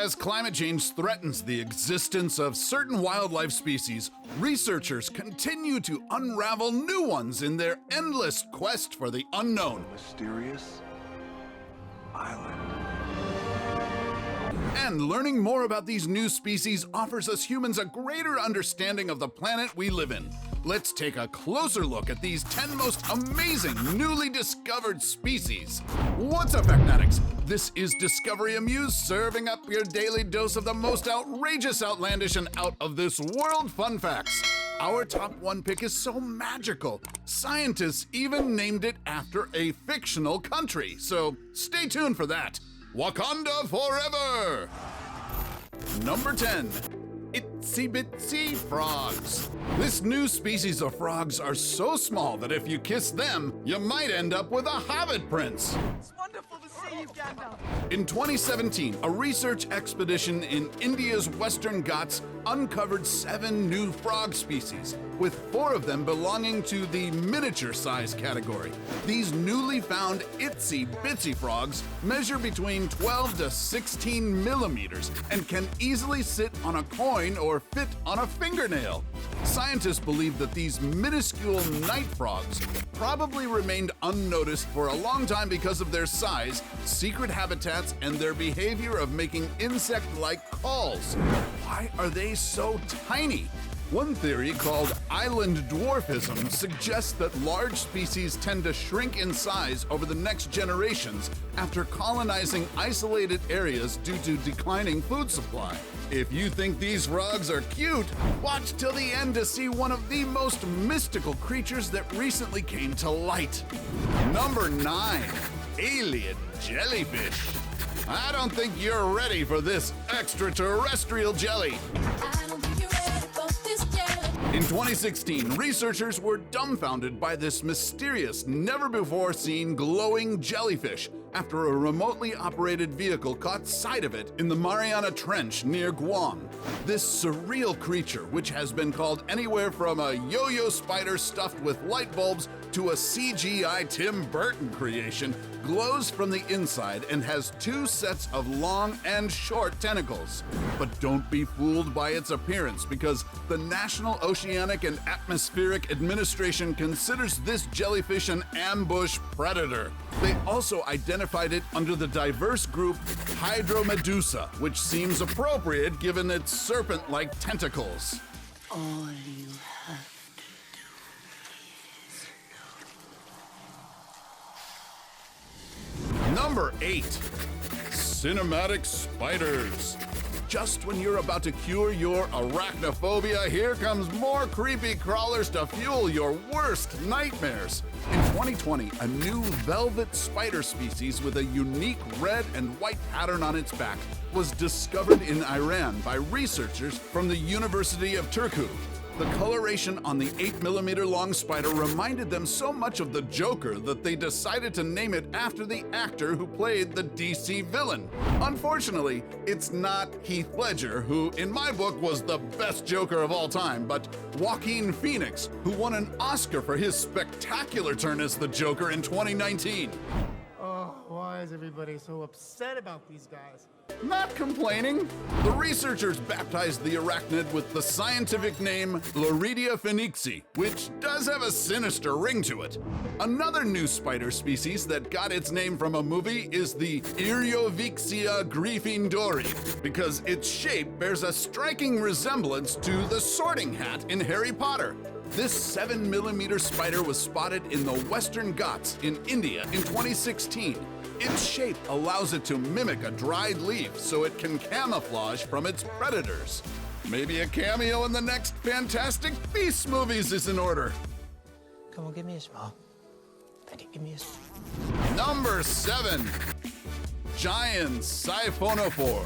As climate change threatens the existence of certain wildlife species, researchers continue to unravel new ones in their endless quest for the unknown. Mysterious island. And learning more about these new species offers us humans a greater understanding of the planet we live in. Let's take a closer look at these 10 most amazing newly discovered species. What's up, Fanatics? This is Discovery Amuse, serving up your daily dose of the most outrageous, outlandish, and out-of-this-world fun facts. Our top one pick is so magical, scientists even named it after a fictional country, so stay tuned for that. Wakanda forever! Number 10. Itsy bitsy frogs. This new species of frogs are so small that if you kiss them, you might end up with a hobbit prince. It's wonderful to see you, Gandalf. In 2017, a research expedition in India's Western Ghats uncovered 7 new frog species, with 4 of them belonging to the miniature size category. These newly found itsy bitsy frogs measure between 12 to 16 millimeters and can easily sit on a coin or fit on a fingernail. Scientists believe that these minuscule night frogs probably remained unnoticed for a long time because of their size, secret habitats, and their behavior of making insect-like calls. Why are they so tiny? One theory, called island dwarfism, suggests that large species tend to shrink in size over the next generations after colonizing isolated areas due to declining food supply. If you think these frogs are cute, watch till the end to see one of the most mystical creatures that recently came to light. Number 9. Alien jellyfish. I don't think you're ready for this extraterrestrial jelly. In 2016, researchers were dumbfounded by this mysterious, never-before-seen glowing jellyfish after a remotely operated vehicle caught sight of it in the Mariana Trench near Guam. This surreal creature, which has been called anywhere from a yo-yo spider stuffed with light bulbs to a CGI Tim Burton creation, glows from the inside and has 2 sets of long and short tentacles. But don't be fooled by its appearance, because the National Oceanic and Atmospheric Administration considers this jellyfish an ambush predator. They also identified it under the diverse group Hydromedusa, which seems appropriate given its serpent-like tentacles. All you have to do is Number 8. Cinematic spiders. Just when you're about to cure your arachnophobia, here comes more creepy crawlers to fuel your worst nightmares. In 2020, a new velvet spider species with a unique red and white pattern on its back was discovered in Iran by researchers from the University of Turku. The coloration on the 8mm long spider reminded them so much of the Joker that they decided to name it after the actor who played the DC villain. Unfortunately, it's not Heath Ledger, who in my book was the best Joker of all time, but Joaquin Phoenix, who won an Oscar for his spectacular turn as the Joker in 2019. Oh, why is everybody so upset about these guys? Not complaining. The researchers baptized the arachnid with the scientific name Loridia phoenixi, which does have a sinister ring to it. Another new spider species that got its name from a movie is the Eriovixia gryffindori, because its shape bears a striking resemblance to the Sorting Hat in Harry Potter. This 7mm spider was spotted in the Western Ghats in India in 2016. Its shape allows it to mimic a dried leaf so it can camouflage from its predators. Maybe a cameo in the next Fantastic Beasts movies is in order. Come on, give me a smile. Betty, give me a smile. Number 7. Giant cyphonophore.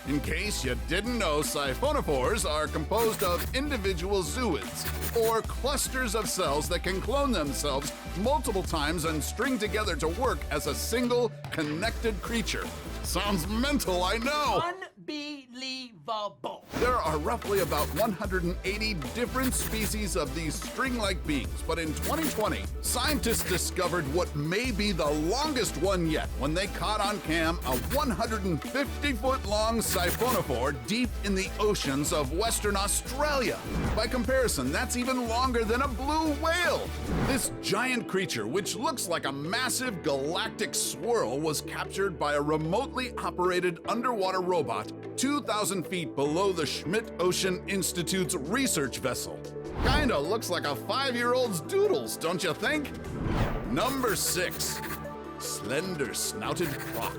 In case you didn't know, cyphonophores are composed of individual zooids, or clusters of cells that can clone themselves multiple times and string together to work as a single, connected creature. Sounds mental, I know! Unbelievable. unravel. There are roughly about 180 different species of these string-like beings, but in 2020, scientists discovered what may be the longest one yet when they caught on cam a 150-foot-long cyphonophore deep in the oceans of Western Australia. By comparison, that's even longer than a blue whale. This giant creature, which looks like a massive galactic swirl, was captured by a remotely operated underwater robot 2,000 feet below the Schmidt Ocean Institute's research vessel. Kinda looks like a 5-year-old's doodles, don't you think? Number 6. Slender snouted croc.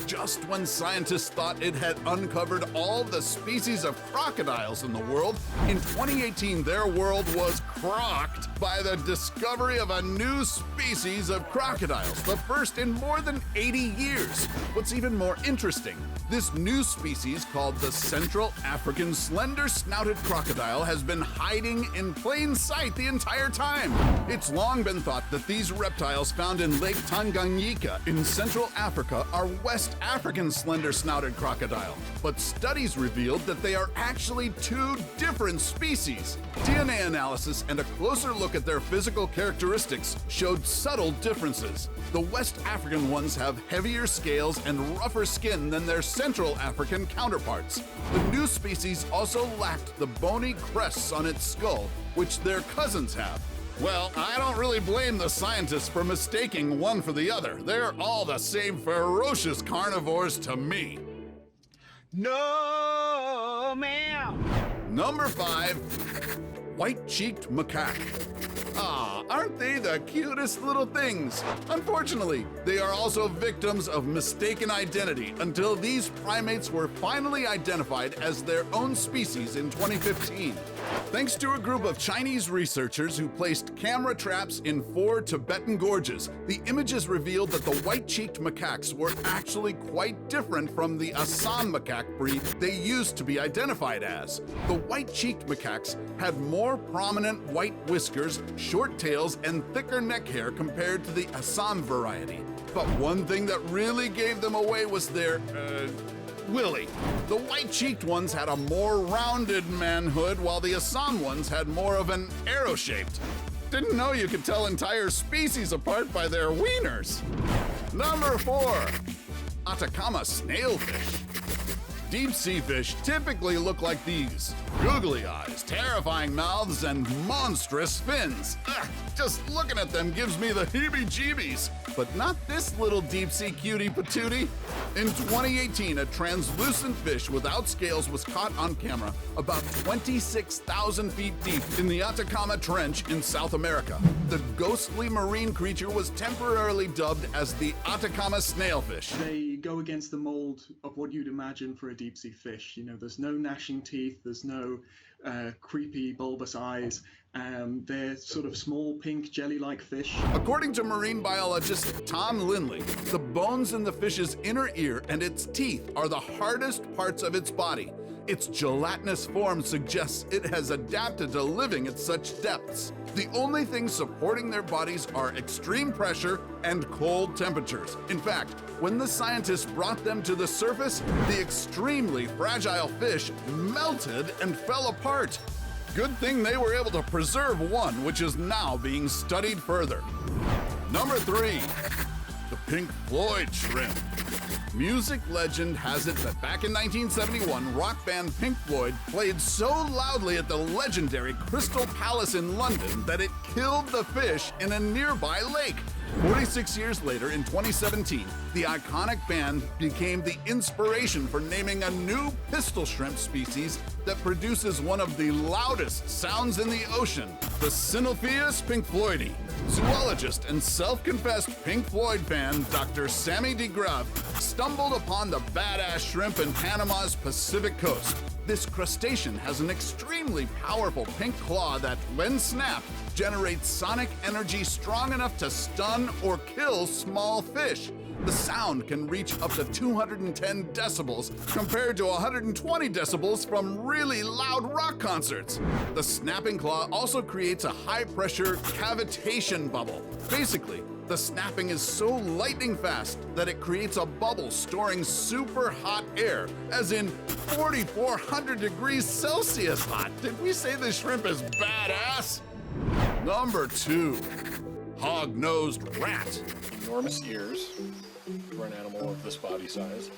Just when scientists thought it had uncovered all the species of crocodiles in the world, in 2018 their world was crocked by the discovery of a new species of crocodiles, the first in more than 80 years. What's even more interesting, this new species, called the Central African slender snouted crocodile, has been hiding in plain sight the entire time. It's long been thought that these reptiles found in Lake Tanganyika in Central Africa are West African slender snouted crocodile, but studies revealed that they are actually 2 different species. DNA analysis and a closer look at their physical characteristics showed subtle differences. The West African ones have heavier scales and rougher skin than their Central African counterparts. The new species also lacked the bony crests on its skull, which their cousins have. Well, I don't really blame the scientists for mistaking one for the other. They're all the same ferocious carnivores to me. No, ma'am. Number 5. White-cheeked macaque. Ah, aren't they the cutest little things? Unfortunately, they are also victims of mistaken identity until these primates were finally identified as their own species in 2015. Thanks to a group of Chinese researchers who placed camera traps in 4 Tibetan gorges, the images revealed that the white-cheeked macaques were actually quite different from the Assam macaque breed they used to be identified as. The white-cheeked macaques had more prominent white whiskers, short tails, and thicker neck hair compared to the Assam variety. But one thing that really gave them away was their, willy. The white-cheeked ones had a more rounded manhood, while the Assam ones had more of an arrow-shaped. Didn't know you could tell entire species apart by their wieners. Number 4. Atacama snailfish. Deep sea fish typically look like these: googly eyes, terrifying mouths, and monstrous fins. Ugh, just looking at them gives me the heebie-jeebies. But not this little deep-sea cutie patootie. In 2018, a translucent fish without scales was caught on camera about 26,000 feet deep in the Atacama Trench in South America. The ghostly marine creature was temporarily dubbed as the Atacama snailfish. They go against the mold of what you'd imagine for a deep sea fish. You know, there's no gnashing teeth, there's no creepy bulbous eyes. They're sort of small pink jelly-like fish. According to marine biologist Tom Lindley, the bones in the fish's inner ear and its teeth are the hardest parts of its body. Its gelatinous form suggests it has adapted to living at such depths. The only things supporting their bodies are extreme pressure and cold temperatures. In fact, when the scientists brought them to the surface, the extremely fragile fish melted and fell apart. Good thing they were able to preserve one, which is now being studied further. Number 3. The Pink Floyd shrimp. Music legend has it that back in 1971, rock band Pink Floyd played so loudly at the legendary Crystal Palace in London that it killed the fish in a nearby lake. 46 years later, in 2017, the iconic band became the inspiration for naming a new pistol shrimp species that produces one of the loudest sounds in the ocean, the Cyphonophore pinkfloydi. Zoologist and self-confessed Pink Floyd fan Dr. Sammy DeGrav stumbled upon the badass shrimp in Panama's Pacific coast. This crustacean has an extremely powerful pink claw that, when snapped, generates sonic energy strong enough to stun or kill small fish. The sound can reach up to 210 decibels compared to 120 decibels from really loud rock concerts. The snapping claw also creates a high-pressure cavitation bubble. Basically, The snapping is so lightning fast that it creates a bubble storing super hot air, as in 4,400 degrees Celsius hot. Did we say this shrimp is badass? Number 2, Hognosed rat. Enormous ears for an animal of this body size.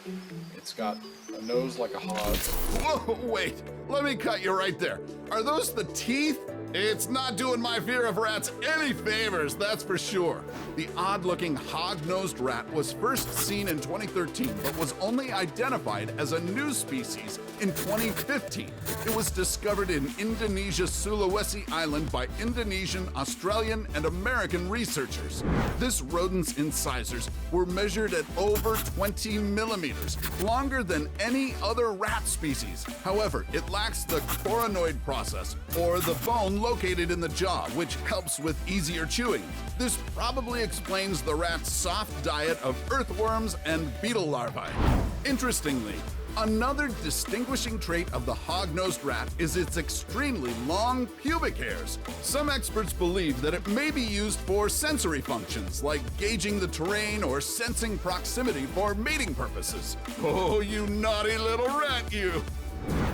It's got a nose like a hog's. Whoa, wait, let me cut you right there. Are those the teeth? It's not doing my fear of rats any favors, that's for sure. The odd-looking hog-nosed rat was first seen in 2013, but was only identified as a new species in 2015. It was discovered in Indonesia's Sulawesi Island by Indonesian, Australian, and American researchers. This rodent's incisors were measured at over 20 millimeters, longer than any other rat species. However, it lacks the coronoid process, or the bone located in the jaw, which helps with easier chewing. This probably explains the rat's soft diet of earthworms and beetle larvae. Interestingly, another distinguishing trait of the hog-nosed rat is its extremely long pubic hairs. Some experts believe that it may be used for sensory functions, like gauging the terrain or sensing proximity for mating purposes. Oh, you naughty little rat, you!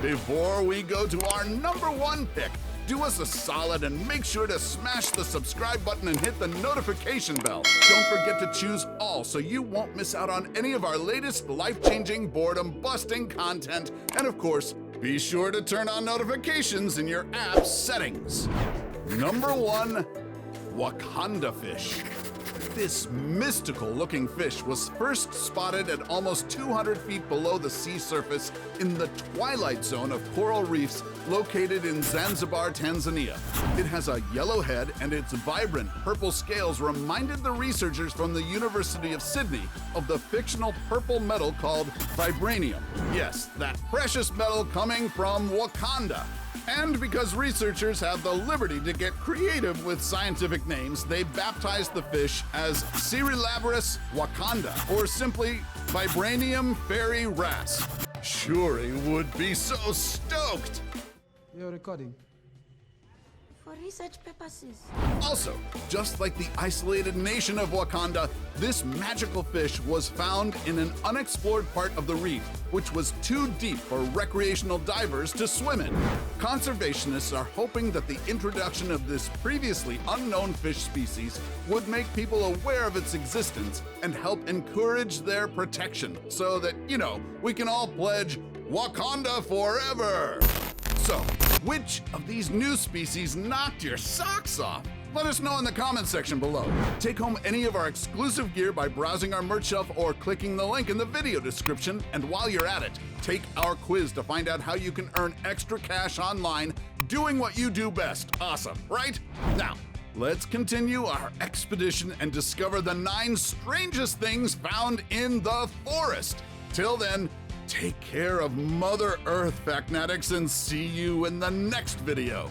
Before we go to our number 1 pick, do us a solid and make sure to smash the subscribe button and hit the notification bell. Don't forget to choose all so you won't miss out on any of our latest life-changing, boredom-busting content. And of course, be sure to turn on notifications in your app's settings. Number 1, Wakanda fish. This mystical-looking fish was first spotted at almost 200 feet below the sea surface in the twilight zone of coral reefs located in Zanzibar, Tanzania. It has a yellow head, and its vibrant purple scales reminded the researchers from the University of Sydney of the fictional purple metal called vibranium. Yes, that precious metal coming from Wakanda. And because researchers have the liberty to get creative with scientific names, they baptized the fish as Cerulabris wakanda, or simply Vibranium fairy wrasse. Shuri would be so stoked! You're recording. For research purposes. Also, just like the isolated nation of Wakanda, this magical fish was found in an unexplored part of the reef, which was too deep for recreational divers to swim in. Conservationists are hoping that the introduction of this previously unknown fish species would make people aware of its existence and help encourage their protection, so that, we can all pledge Wakanda forever! So, which of these new species knocked your socks off? Let us know in the comments section below. Take home any of our exclusive gear by browsing our merch shelf or clicking the link in the video description. And while you're at it, take our quiz to find out how you can earn extra cash online doing what you do best. Awesome, right? Now, let's continue our expedition and discover the 9 strangest things found in the forest. Till then, take care of Mother Earth, Facnatics, and see you in the next video.